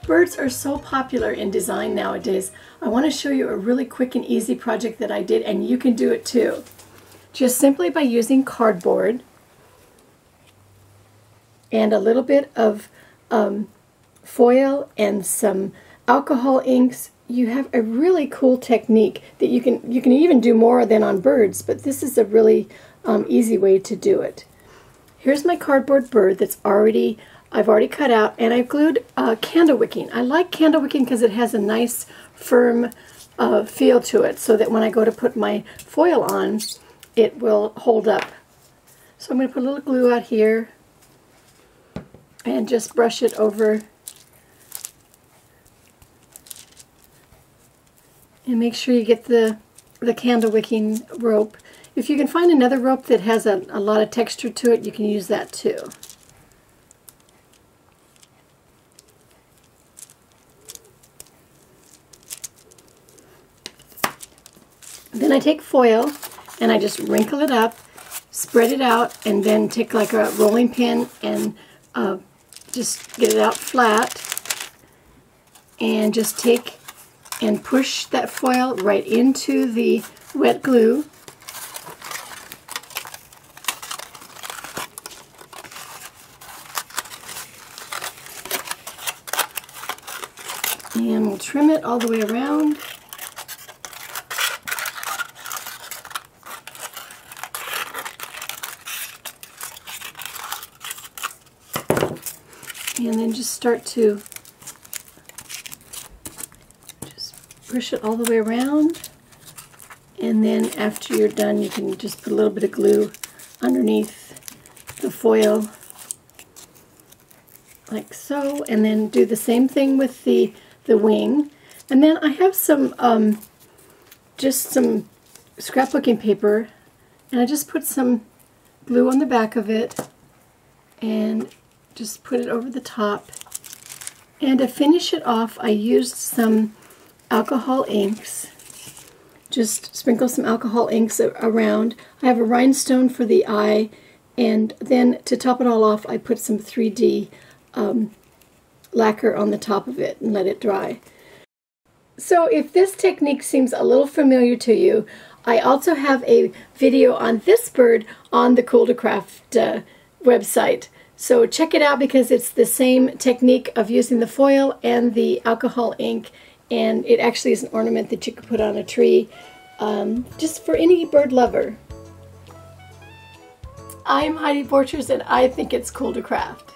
Birds are so popular in design nowadays. I want to show you a really quick and easy project that I did, and you can do it too. Just simply by using cardboard and a little bit of foil and some alcohol inks, you have a really cool technique that you can even do more than on birds, but this is a really easy way to do it. Here's my cardboard bird that's I've already cut out, and I've glued candle wicking. I like candle wicking because it has a nice firm feel to it, so that when I go to put my foil on, it will hold up. So I'm going to put a little glue out here and just brush it over. And make sure you get the candle wicking rope. If you can find another rope that has a lot of texture to it, you can use that too. Then I take foil and I just wrinkle it up, spread it out, and then take like a rolling pin and just get it out flat, and just take and push that foil right into the wet glue. And we'll trim it all the way around. And then just start to just push it all the way around. And then after you're done, you can just put a little bit of glue underneath the foil, like so. And then do the same thing with the wing. And then I have some just some scrapbooking paper, and I just put some glue on the back of it and just put it over the top. And to finish it off, I used some alcohol inks. Just sprinkle some alcohol inks around. I have a rhinestone for the eye, and then to top it all off, I put some 3D lacquer on the top of it and let it dry. So if this technique seems a little familiar to you, I also have a video on this bird on the Cool to Craft website. So check it out, because it's the same technique of using the foil and the alcohol ink, and it actually is an ornament that you could put on a tree, just for any bird lover. I'm Heidi Borchers, and I think it's cool to craft.